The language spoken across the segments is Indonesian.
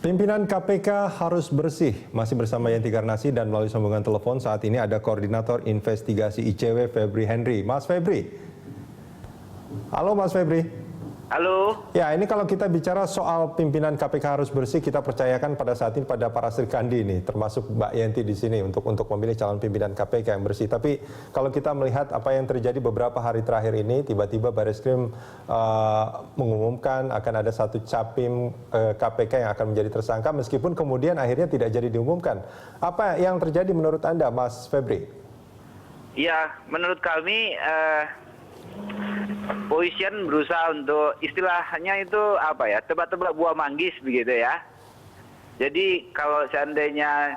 Pimpinan KPK harus bersih. Masih bersama Yanti Garnasi dan melalui sambungan telepon saat ini ada Koordinator Investigasi ICW Febri Henry. Mas Febri. Halo Mas Febri. Halo. Ya, ini kalau kita bicara soal pimpinan KPK harus bersih, kita percayakan pada saat ini pada para Sri Kandi ini, termasuk Mbak Yanti di sini untuk memilih calon pimpinan KPK yang bersih. Tapi kalau kita melihat apa yang terjadi beberapa hari terakhir ini, tiba-tiba Barreskrim mengumumkan akan ada satu capim KPK yang akan menjadi tersangka, meskipun kemudian akhirnya tidak jadi diumumkan. Apa yang terjadi menurut Anda, Mas Febri? Ya, menurut kami Polisian berusaha untuk istilahnya itu apa ya, tebak-tebak buah manggis begitu ya. Jadi kalau seandainya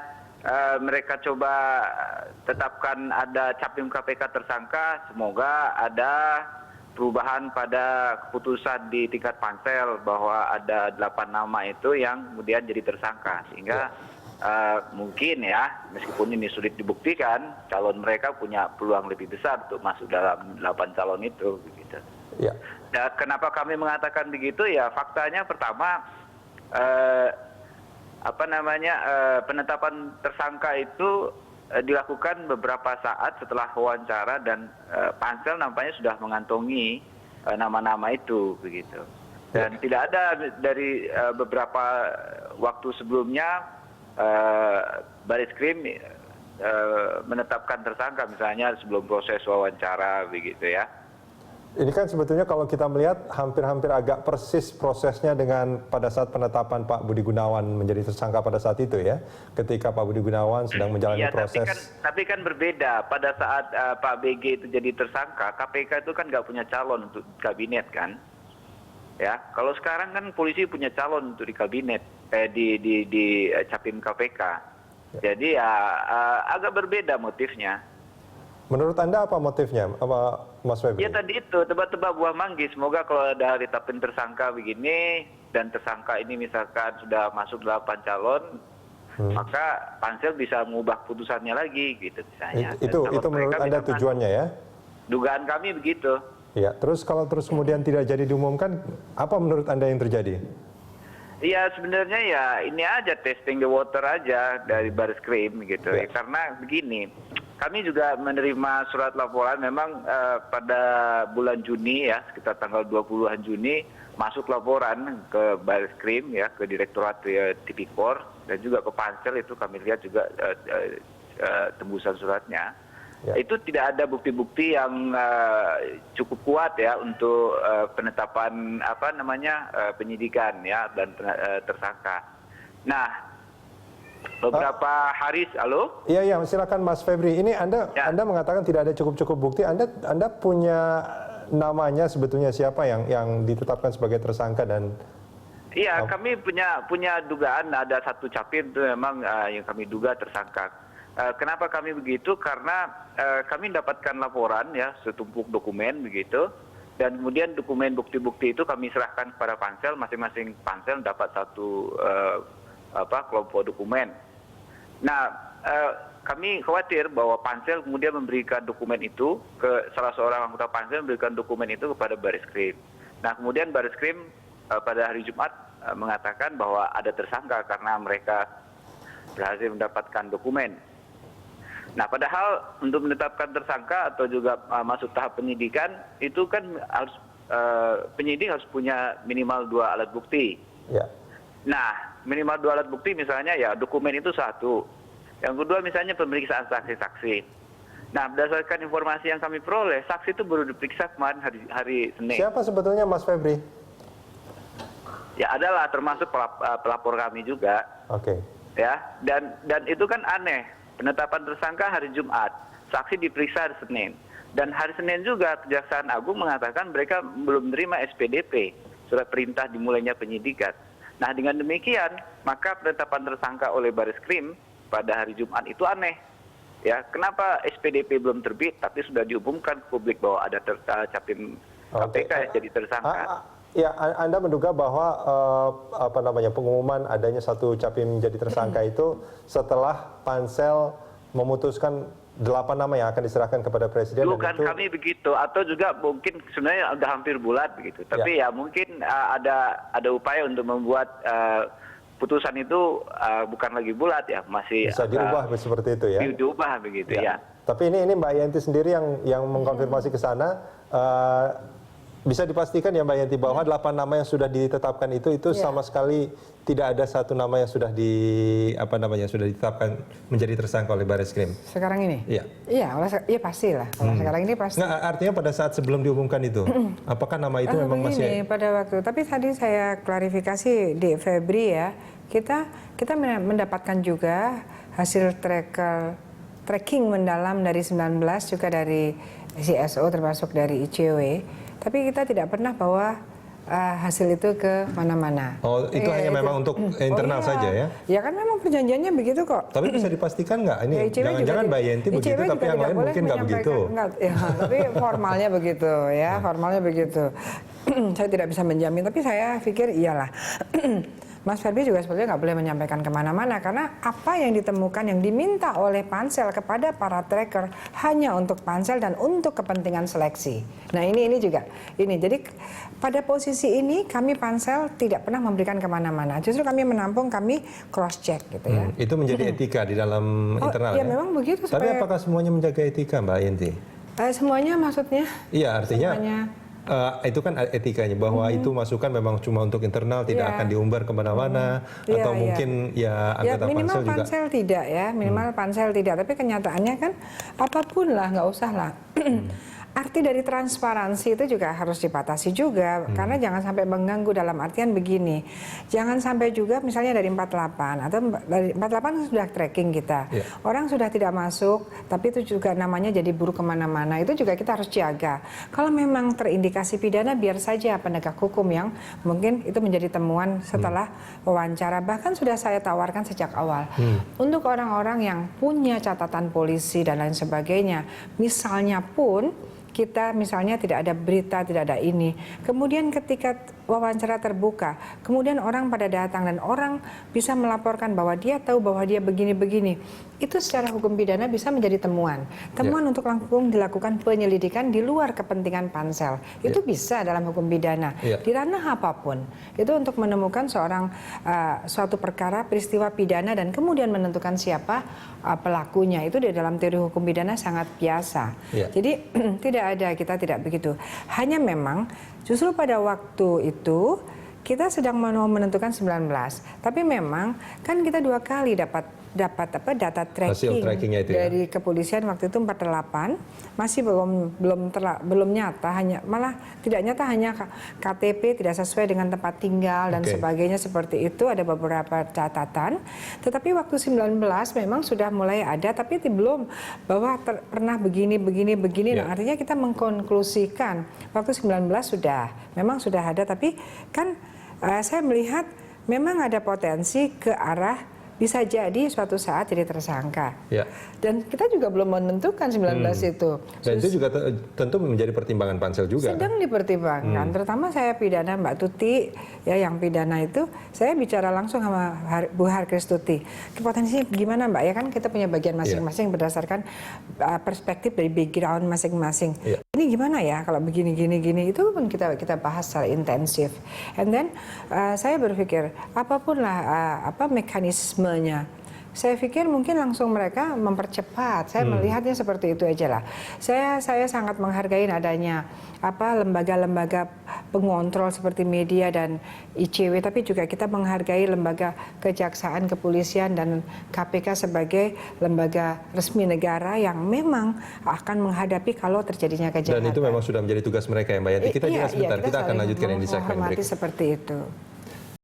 mereka coba tetapkan ada capim KPK tersangka, semoga ada perubahan pada keputusan di tingkat pansel bahwa ada 8 nama itu yang kemudian jadi tersangka, sehingga mungkin ya, meskipun ini sulit dibuktikan, calon mereka punya peluang lebih besar untuk masuk dalam 8 calon itu begitu. Ya. Nah, kenapa kami mengatakan begitu? Ya faktanya pertama penetapan tersangka itu dilakukan beberapa saat setelah wawancara dan pansel nampaknya sudah mengantongi nama-nama itu begitu. Dan tidak ada dari beberapa waktu sebelumnya Barreskrim menetapkan tersangka, misalnya sebelum proses wawancara begitu ya. Ini kan sebetulnya kalau kita melihat hampir-hampir agak persis prosesnya dengan pada saat penetapan Pak Budi Gunawan menjadi tersangka pada saat itu ya, ketika Pak Budi Gunawan sedang menjalani proses. Tapi kan berbeda pada saat Pak BG itu jadi tersangka, KPK itu kan nggak punya calon untuk kabinet kan, ya. Kalau sekarang kan polisi punya calon untuk di kabinet, di capim KPK. Jadi ya agak berbeda motifnya. Menurut Anda apa motifnya, apa Mas Febri? Ya tadi itu, tebak-tebak buah manggis. Semoga kalau ada ditetapkan tersangka begini, dan tersangka ini misalkan sudah masuk 8 calon, maka pansel bisa mengubah putusannya lagi, gitu misalnya. Itu menurut Anda tujuannya ya? Dugaan kami begitu. Ya, terus kalau kemudian tidak jadi diumumkan, apa menurut Anda yang terjadi? Iya sebenarnya ya ini aja testing the water aja dari Barreskrim gitu. Ya. Karena begini, kami juga menerima surat laporan memang pada bulan Juni ya, sekitar tanggal 20-an Juni masuk laporan ke Barreskrim ya, ke Direktorat Tipikor dan juga ke Pansel, itu kami lihat juga tembusan suratnya. Ya. Itu tidak ada bukti-bukti yang cukup kuat ya untuk penetapan penyidikan ya dan tersangka. Nah, beberapa hari, halo? Iya, silakan Mas Febri. Ini Anda mengatakan tidak ada cukup bukti. Anda punya namanya sebetulnya siapa yang ditetapkan sebagai tersangka dan? Iya, kami punya dugaan ada satu capim itu memang yang kami duga tersangka. Kenapa kami begitu? Karena kami dapatkan laporan ya, setumpuk dokumen begitu, dan kemudian dokumen bukti-bukti itu kami serahkan kepada pansel, masing-masing pansel dapat satu kelompok dokumen. Nah, kami khawatir bahwa pansel kemudian memberikan dokumen itu ke salah seorang anggota pansel, memberikan dokumen itu kepada Barreskrim. Nah, kemudian Barreskrim pada hari Jumat mengatakan bahwa ada tersangka karena mereka berhasil mendapatkan dokumen. Nah, padahal untuk menetapkan tersangka atau juga masuk tahap penyidikan itu kan harus penyidik harus punya minimal 2 alat bukti. Ya. Nah, minimal 2 alat bukti misalnya ya dokumen itu satu. Yang kedua misalnya pemeriksaan saksi-saksi. Nah, berdasarkan informasi yang kami peroleh, saksi itu baru diperiksa kemarin hari Senin. Siapa sebetulnya Mas Febri? Ya adalah termasuk pelapor kami juga. Oke. Ya, dan itu kan aneh. Penetapan tersangka hari Jumat, saksi diperiksa hari Senin. Dan hari Senin juga Kejaksaan Agung mengatakan mereka belum menerima SPDP, surat perintah dimulainya penyidikan. Nah, dengan demikian, maka penetapan tersangka oleh Barreskrim pada hari Jumat itu aneh. Ya, kenapa SPDP belum terbit tapi sudah diumumkan ke publik bahwa ada capim KPK yang jadi tersangka? Ya, Anda menduga bahwa pengumuman adanya satu capim jadi tersangka itu setelah pansel memutuskan 8 nama yang akan diserahkan kepada presiden. Bukan itu... kami begitu, atau juga mungkin sebenarnya sudah hampir bulat begitu. Tapi ya mungkin ada upaya untuk membuat putusan itu bukan lagi bulat ya, masih bisa diubah seperti itu ya. Diubah begitu ya. Tapi ini Mbak Yenti sendiri yang mengkonfirmasi ke sana. Bisa dipastikan ya Mbak Yenti bahwa 8 nama yang sudah ditetapkan itu sama sekali tidak ada satu nama yang sudah sudah ditetapkan menjadi tersangka oleh Bareskrim. Sekarang ini? Iya. Iya pastilah. Kalau sekarang ini pasti. Nggak, artinya pada saat sebelum diumumkan itu, apakah nama itu memang masih? Pada waktu, tapi tadi saya klarifikasi di Febri ya, kita mendapatkan juga hasil tracking mendalam dari 19 juga dari CSO termasuk dari ICW. Tapi kita tidak pernah bawa hasil itu ke mana-mana. Oh, itu hanya memang untuk internal saja ya? Ya kan memang perjanjiannya begitu kok. Tapi bisa dipastikan nggak? Ini jangan-jangan Mbak Yenti begitu, tapi yang lain mungkin nggak begitu. Ya, tapi formalnya begitu ya, formalnya begitu. Saya tidak bisa menjamin, tapi saya pikir iyalah. Mas Ferdi juga sebetulnya nggak boleh menyampaikan kemana-mana karena apa yang ditemukan yang diminta oleh pansel kepada para tracker hanya untuk pansel dan untuk kepentingan seleksi. Nah ini juga jadi pada posisi ini kami pansel tidak pernah memberikan kemana-mana. Justru kami menampung, kami cross check gitu ya. Itu menjadi etika di dalam internal. Ya memang begitu. Tapi apakah semuanya menjaga etika Mbak Yenti? Semuanya maksudnya? Iya artinya. Semuanya. Itu kan etikanya bahwa itu masukan memang cuma untuk internal, tidak akan diumbar kemana-mana atau mungkin anggota minimal pansel juga. Pansel tidak ya, minimal pansel tidak. Tapi kenyataannya kan apapun lah, nggak usah lah. Arti dari transparansi itu juga harus dibatasi juga, karena jangan sampai mengganggu dalam artian begini. Jangan sampai juga misalnya dari 48 atau dari 48 sudah tracking kita. Orang sudah tidak masuk, tapi itu juga namanya jadi buruh kemana-mana. Itu juga kita harus jaga. Kalau memang terindikasi pidana, biar saja penegak hukum yang mungkin itu menjadi temuan setelah wawancara. Bahkan sudah saya tawarkan sejak awal. Untuk orang-orang yang punya catatan polisi dan lain sebagainya, misalnya pun kita misalnya tidak ada berita, tidak ada ini. Kemudian ketika wawancara terbuka, kemudian orang pada datang dan orang bisa melaporkan bahwa dia tahu bahwa dia begini-begini. Itu secara hukum pidana bisa menjadi temuan. Temuan untuk langsung dilakukan penyelidikan di luar kepentingan pansel. Itu bisa dalam hukum pidana. Di ranah apapun. Itu untuk menemukan suatu perkara, peristiwa pidana dan kemudian menentukan siapa pelakunya. Itu di dalam teori hukum pidana sangat biasa. Jadi kita tidak begitu. Hanya memang justru pada waktu itu kita sedang mau menentukan 19. Tapi memang kan kita 2 kali dapat data tracking dari kepolisian waktu itu 48 masih belum nyata, malah tidak nyata, hanya KTP tidak sesuai dengan tempat tinggal dan sebagainya seperti itu, ada beberapa catatan. Tetapi waktu 19 memang sudah mulai ada, tapi belum bahwa pernah begini. Nah, artinya kita mengkonklusikan waktu 19 memang sudah ada, tapi kan saya melihat memang ada potensi ke arah bisa jadi suatu saat jadi tersangka. Dan kita juga belum menentukan 19 itu. Dan itu juga tentu menjadi pertimbangan pansel juga. Sedang dipertimbangkan, terutama saya pidana Mbak Tuti, ya yang pidana itu, saya bicara langsung sama Bu Harkristuti. Potensinya gimana Mbak? Ya kan kita punya bagian masing-masing berdasarkan perspektif dari background masing-masing. Ini gimana ya kalau begini, itu pun kita bahas secara intensif. And then saya berpikir apapun lah mekanisme. Saya pikir mungkin langsung mereka mempercepat. Saya melihatnya seperti itu aja lah. Saya sangat menghargai adanya lembaga-lembaga pengontrol seperti media dan ICW, tapi juga kita menghargai lembaga kejaksaan, kepolisian dan KPK sebagai lembaga resmi negara yang memang akan menghadapi kalau terjadinya kejahatan. Dan itu memang sudah menjadi tugas mereka ya Mbak Yati. Kita jelas sebentar, kita akan lanjutkan yang di segmen berikut. Seperti itu.